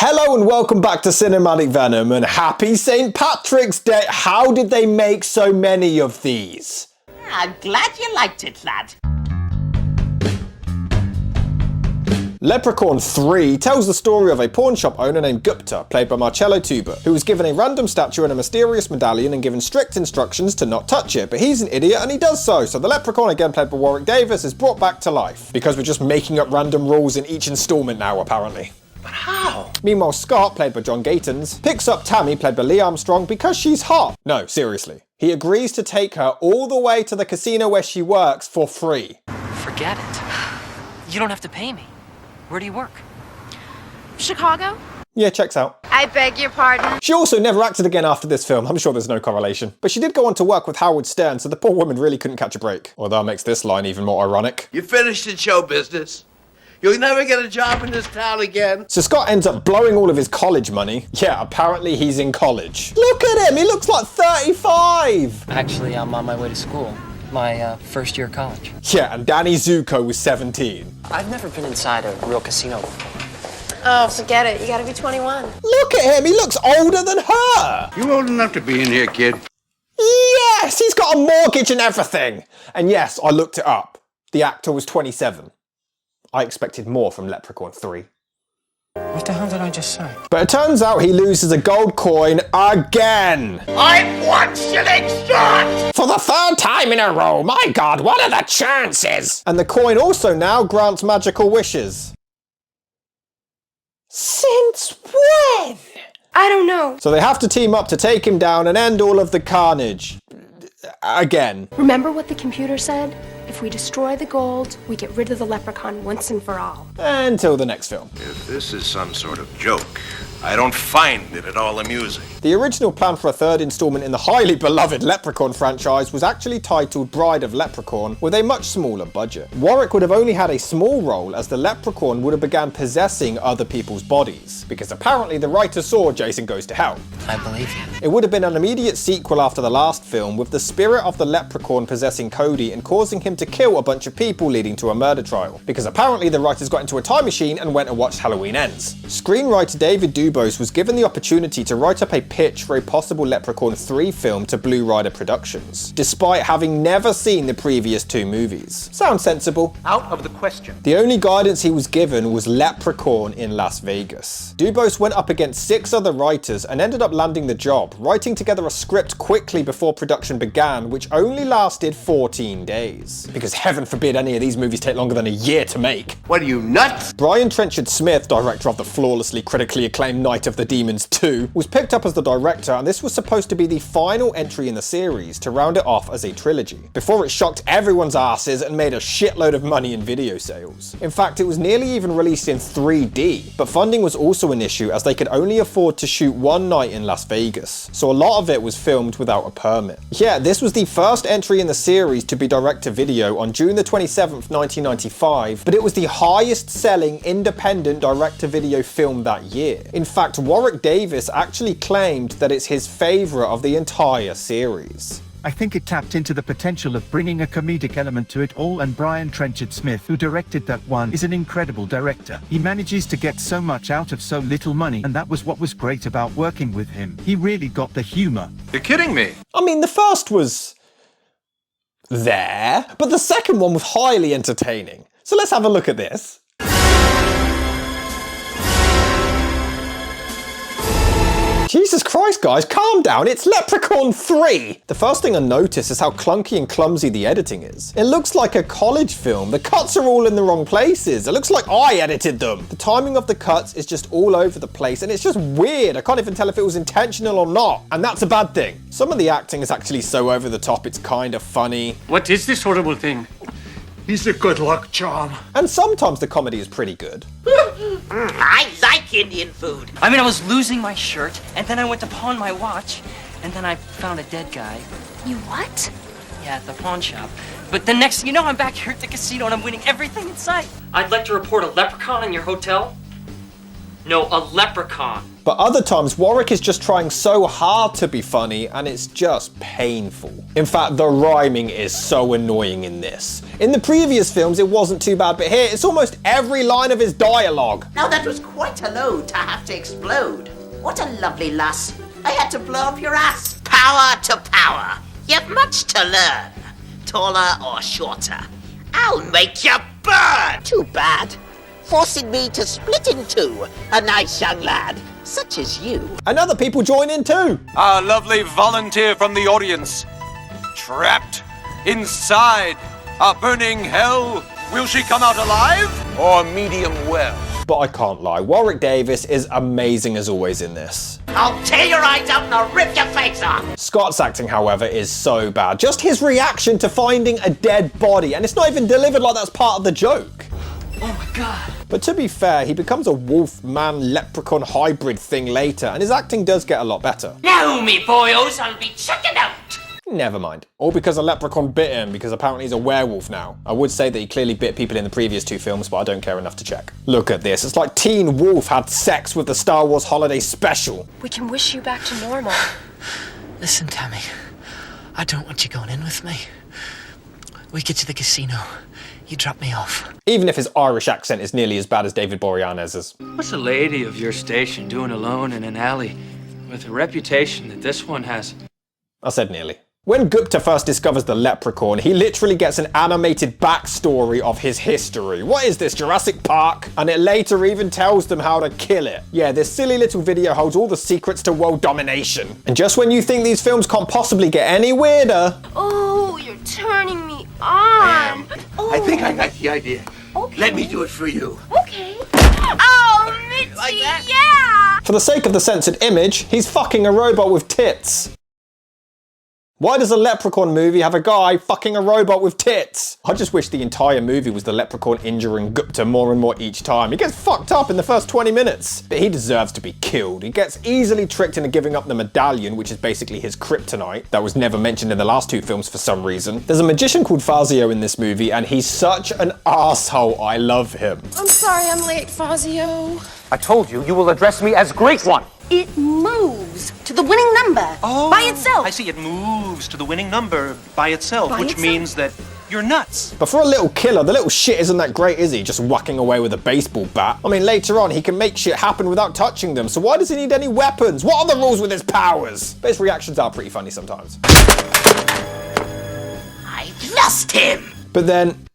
Hello and welcome back to Cinematic Venom, and happy St. Patrick's Day. How did they make so many of these? I'm glad you liked it, lad. Leprechaun 3 tells the story of a pawn shop owner named Gupta, played by Marcello Tuba, who was given a random statue and a mysterious medallion and given strict instructions to not touch it, but he's an idiot and he does so the Leprechaun, again played by Warwick Davis, is brought back to life. Because we're just making up random rules in each installment now, apparently. But how? Meanwhile, Scott, played by John Gatons, picks up Tammy, played by Lee Armstrong, because she's hot. No, seriously. He agrees to take her all the way to the casino where she works for free. Forget it. You don't have to pay me. Where do you work? Chicago? Yeah, checks out. I beg your pardon? She also never acted again after this film. I'm sure there's no correlation. But she did go on to work with Howard Stern, so the poor woman really couldn't catch a break. Although that makes this line even more ironic. You finished in show business. You'll never get a job in this town again. So Scott ends up blowing all of his college money. Yeah, apparently he's in college. Look at him, he looks like 35! Actually, I'm on my way to school. My first year of college. Yeah, and Danny Zuko was 17. I've never been inside a real casino before. Oh, forget it. You gotta be 21. Look at him, he looks older than her! You old enough to be in here, kid. Yes, he's got a mortgage and everything! And yes, I looked it up. The actor was 27. I expected more from Leprechaun 3. What the hell did I just say? But it turns out he loses a gold coin again! I'm 1 shilling short! For the third time in a row! My god, what are the chances? And the coin also now grants magical wishes. Since when? I don't know. So they have to team up to take him down and end all of the carnage. Again. Remember what the computer said? If we destroy the gold, we get rid of the leprechaun once and for all. Until the next film. If this is some sort of joke, I don't find it at all amusing. The original plan for a third installment in the highly beloved Leprechaun franchise was actually titled Bride of Leprechaun, with a much smaller budget. Warwick would have only had a small role, as the Leprechaun would have began possessing other people's bodies, because apparently the writer saw Jason Goes to Hell. I believe you. It would have been an immediate sequel after the last film, with the spirit of the Leprechaun possessing Cody and causing him to kill a bunch of people, leading to a murder trial, because apparently the writers got into a time machine and went and watched Halloween Ends. Screenwriter David Dubose was given the opportunity to write up a pitch for a possible Leprechaun 3 film to Blue Rider Productions, despite having never seen the previous 2 movies. Sounds sensible. Out of the question. The only guidance he was given was Leprechaun in Las Vegas. Dubose went up against 6 other writers and ended up landing the job, writing together a script quickly before production began, which only lasted 14 days. Because heaven forbid any of these movies take longer than a year to make. What are you, nuts? Brian Trenchard Smith, director of the flawlessly critically acclaimed Night of the Demons 2, was picked up as the director, and this was supposed to be the final entry in the series to round it off as a trilogy, before it shocked everyone's asses and made a shitload of money in video sales. In fact, it was nearly even released in 3D, but funding was also an issue as they could only afford to shoot one night in Las Vegas, so a lot of it was filmed without a permit. Yeah, this was the first entry in the series to be direct-to-video on June the 27th, 1995, but it was the highest selling independent direct-to-video film that year. In fact, Warwick Davis actually claimed that it's his favourite of the entire series. I think it tapped into the potential of bringing a comedic element to it all, and Brian Trenchard Smith, who directed that one, is an incredible director. He manages to get so much out of so little money, and that was what was great about working with him. He really got the humour. You're kidding me. I mean, the first was there, but the second one was highly entertaining. So let's have a look at this. Jesus Christ, guys, calm down, it's Leprechaun 3! The first thing I notice is how clunky and clumsy the editing is. It looks like a college film. The cuts are all in the wrong places. It looks like I edited them. The timing of the cuts is just all over the place, and it's just weird. I can't even tell if it was intentional or not, and that's a bad thing. Some of the acting is actually so over the top, it's kind of funny. What is this horrible thing? He's a good luck charm. And sometimes the comedy is pretty good. I like Indian food. I mean, I was losing my shirt, and then I went to pawn my watch, and then I found a dead guy. You what? Yeah, at the pawn shop. But the next thing you know, I'm back here at the casino and I'm winning everything in sight. I'd like to report a leprechaun in your hotel. No, a leprechaun. But other times, Warwick is just trying so hard to be funny, and it's just painful. In fact, the rhyming is so annoying in this. In the previous films, it wasn't too bad, but here, it's almost every line of his dialogue. Now that was quite a load to have to explode. What a lovely lass. I had to blow up your ass. Power to power. You've much to learn. Taller or shorter. I'll make you burn. Too bad. Forcing me to split in two. A nice young lad, such as you. And other people join in too. Our lovely volunteer from the audience. Trapped inside a burning hell. Will she come out alive or medium well? But I can't lie, Warwick Davis is amazing as always in this. I'll tear your eyes out and I'll rip your face off. Scott's acting, however, is so bad. Just his reaction to finding a dead body, and it's not even delivered like that's part of the joke. Oh my god. But to be fair, he becomes a wolf-man-leprechaun hybrid thing later, and his acting does get a lot better. Now, me boys, I'll be checking out. Never mind. All because a leprechaun bit him, because apparently he's a werewolf now. I would say that he clearly bit people in the previous two films, but I don't care enough to check. Look at this. It's like Teen Wolf had sex with the Star Wars Holiday Special. We can wish you back to normal. Listen, Tammy, I don't want you going in with me. We get to the casino, you drop me off. Even if his Irish accent is nearly as bad as David Boreanaz's. What's a lady of your station doing alone in an alley with a reputation that this one has? I said nearly. When Gupta first discovers the leprechaun, he literally gets an animated backstory of his history. What is this, Jurassic Park? And it later even tells them how to kill it. Yeah, this silly little video holds all the secrets to world domination. And just when you think these films can't possibly get any weirder... Oh, you're turning me on. I think I got the idea. Okay. Let me do it for you. Okay. Oh, Mitzi, Like that? yeah! For the sake of the censored image, he's fucking a robot with tits. Why does a Leprechaun movie have a guy fucking a robot with tits? I just wish the entire movie was the Leprechaun injuring Gupta more and more each time. He gets fucked up in the first 20 minutes. But he deserves to be killed. He gets easily tricked into giving up the medallion, which is basically his kryptonite. That was never mentioned in the last two films for some reason. There's a magician called Fazio in this movie, and he's such an asshole. I love him. I'm sorry I'm late, Fazio. I told you, you will address me as Great One. It moves to the winning number by itself. I see, it moves to the winning number by itself, which means that you're nuts. But for a little killer, the little shit isn't that great, is he? Just whacking away with a baseball bat. I mean, later on, he can make shit happen without touching them, so why does he need any weapons? What are the rules with his powers? But his reactions are pretty funny sometimes. I've lost him. But then...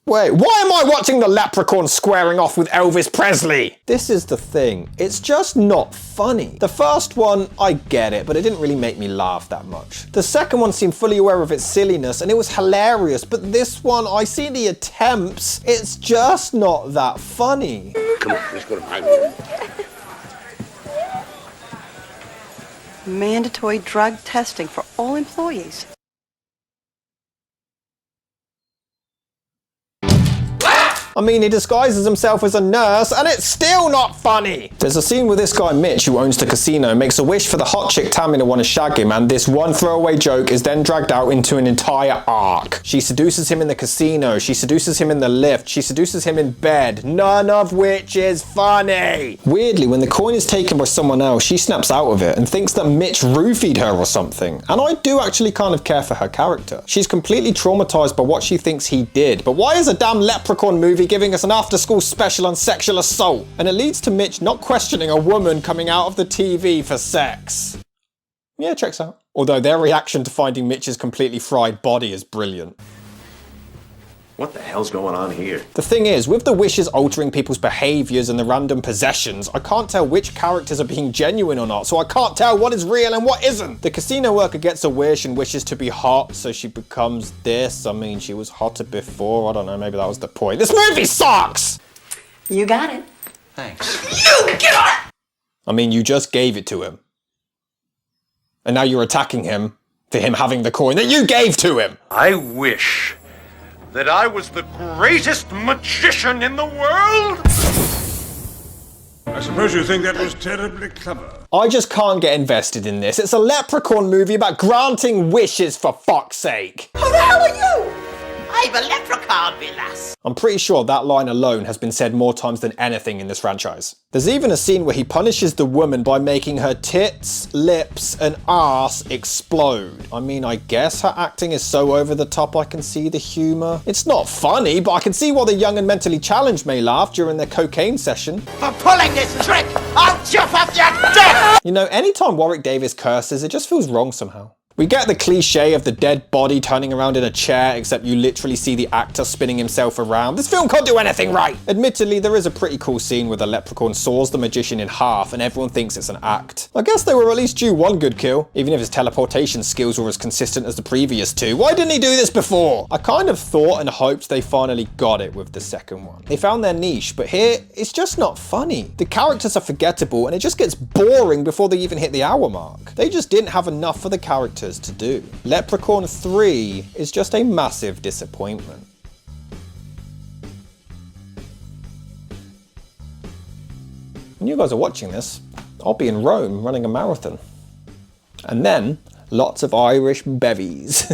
Wait, why am I watching the Leprechaun squaring off with Elvis Presley? This is the thing. It's just not funny. The first one, I get it, but it didn't really make me laugh that much. The second one seemed fully aware of its silliness, and it was hilarious, but this one, I see the attempts. It's just not that funny. Come on, let's go to my room. Mandatory drug testing for all employees. I mean, he disguises himself as a nurse, and it's still not funny! There's a scene with this guy Mitch, who owns the casino, makes a wish for the hot chick Tammy to want to shag him, and this one throwaway joke is then dragged out into an entire arc. She seduces him in the casino, she seduces him in the lift, she seduces him in bed, none of which is funny! Weirdly, when the coin is taken by someone else, she snaps out of it and thinks that Mitch roofied her or something. And I do actually kind of care for her character. She's completely traumatized by what she thinks he did, but why is a damn Leprechaun movie giving us an after-school special on sexual assault? And it leads to Mitch not questioning a woman coming out of the TV for sex. Yeah, checks out. Although their reaction to finding Mitch's completely fried body is brilliant. What the hell's going on here? The thing is, with the wishes altering people's behaviours and the random possessions, I can't tell which characters are being genuine or not, so I can't tell what is real and what isn't. The casino worker gets a wish and wishes to be hot, so she becomes this. I mean, she was hotter before, I don't know, maybe that was the point. This movie sucks! You got it. Thanks. You get on! I mean, you just gave it to him. And now you're attacking him for him having the coin that you gave to him! I wish that I was the greatest magician in the world? I suppose you think that was terribly clever. I just can't get invested in this. It's a Leprechaun movie about granting wishes, for fuck's sake. Who the hell are you? I'm a leprechaun, me lass. I'm pretty sure that line alone has been said more times than anything in this franchise. There's even a scene where he punishes the woman by making her tits, lips, and arse explode. I mean, I guess her acting is so over the top I can see the humour. It's not funny, but I can see why the young and mentally challenged may laugh during their cocaine session. For pulling this trick, I'll chop off your dick! You know, anytime Warwick Davis curses, it just feels wrong somehow. We get the cliche of the dead body turning around in a chair, except you literally see the actor spinning himself around. This film can't do anything right! Admittedly, there is a pretty cool scene where the leprechaun saws the magician in half and everyone thinks it's an act. I guess they were at least due one good kill, even if his teleportation skills were as consistent as the previous two. Why didn't he do this before? I kind of thought and hoped they finally got it with the second one. They found their niche, but here, it's just not funny. The characters are forgettable and it just gets boring before they even hit the hour mark. They just didn't have enough for the characters to do. Leprechaun 3 is just a massive disappointment. When you guys are watching this, I'll be in Rome running a marathon. And then, lots of Irish bevies.